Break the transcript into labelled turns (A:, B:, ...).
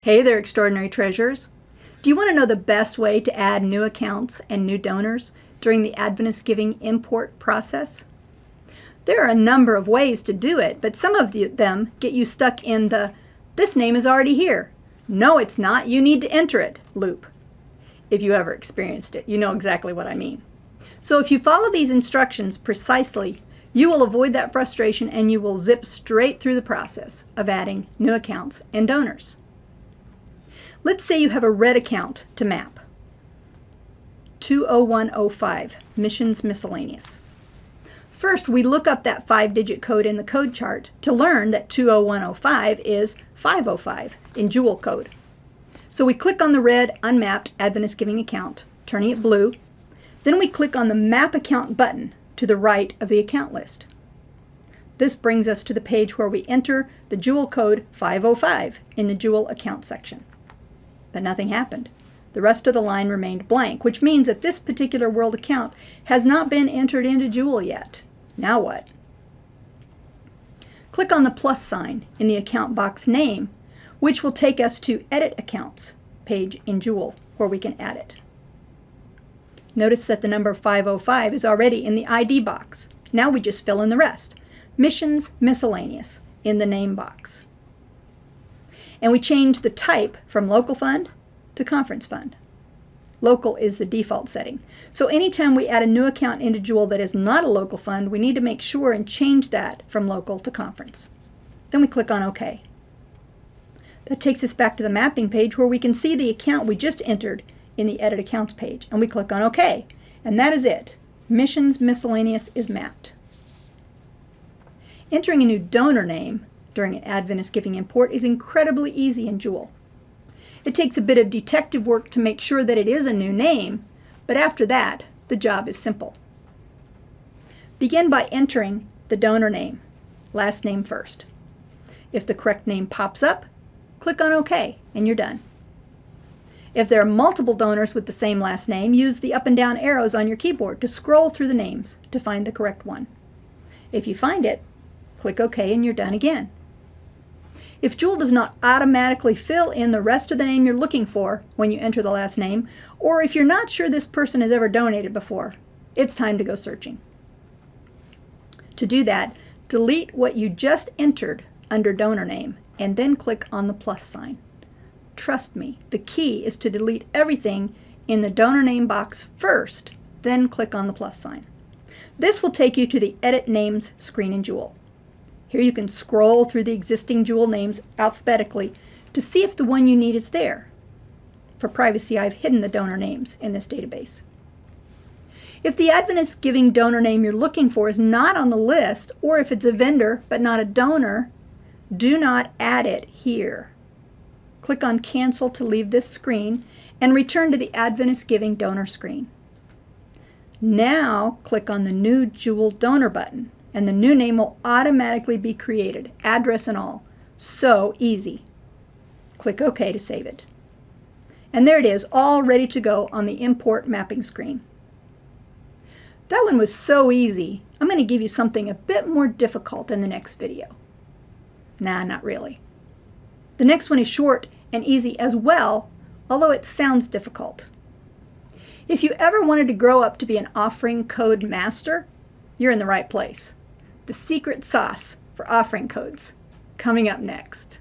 A: Hey there, extraordinary treasures. Do you want to know the best way to add new accounts and new donors during the Adventist giving import process? There are a number of ways to do it, but some of them get you stuck in the "this name is already here. No, it's not. You need to enter it" loop. If you ever experienced it, you know exactly what I mean. So if you follow these instructions precisely, you will avoid that frustration and you will zip straight through the process of adding new accounts and donors. Let's say you have a red account to map. 20105, Missions Miscellaneous. First, we look up that 5-digit code in the code chart to learn that 20105 is 505 in jewel code. So we click on the red unmapped Adventist giving account, turning it blue. Then we click on the Map Account button to the right of the account list. This brings us to the page where we enter the jewel code 505 in the jewel account section. But nothing happened. The rest of the line remained blank, which means that this particular world account has not been entered into jewel yet. Now what? Click on the plus sign in the account box name, which will take us to Edit Accounts page in jewel, where we can add it. Notice that the number 505 is already in the ID box. Now we just fill in the rest. Missions Miscellaneous in the name box. And we change the type from local fund to conference fund. Local is the default setting. So anytime we add a new account into jewel that is not a local fund, we need to make sure and change that from local to conference. Then we click on OK. That takes us back to the mapping page where we can see the account we just entered in the Edit Accounts page, and we click on OK. And that is it. Missions Miscellaneous is mapped. Entering a new donor name during an Adventist giving import is incredibly easy in jewel. It takes a bit of detective work to make sure that it is a new name, but after that, the job is simple. Begin by entering the donor name, last name first. If the correct name pops up, click on OK, and you're done. If there are multiple donors with the same last name, use the up and down arrows on your keyboard to scroll through the names to find the correct one. If you find it, click OK, and you're done again. If jewel does not automatically fill in the rest of the name you're looking for when you enter the last name, or if you're not sure this person has ever donated before, it's time to go searching. To do that, delete what you just entered under donor name and then click on the plus sign. Trust me, the key is to delete everything in the donor name box first, then click on the plus sign. This will take you to the Edit Names screen in jewel. Here you can scroll through the existing jewel names alphabetically to see if the one you need is there. For privacy, I've hidden the donor names in this database. If the Adventist giving donor name you're looking for is not on the list, or if it's a vendor but not a donor, do not add it here. Click on Cancel to leave this screen and return to the Adventist giving donor screen. Now click on the New Jewel Donor button, and the new name will automatically be created, address and all. So easy. Click OK to save it. And there it is, all ready to go on the import mapping screen. That one was so easy. I'm going to give you something a bit more difficult in the next video. Nah, not really. The next one is short and easy as well, although it sounds difficult. If you ever wanted to grow up to be an offering code master, you're in the right place. The secret sauce for offering codes, coming up next.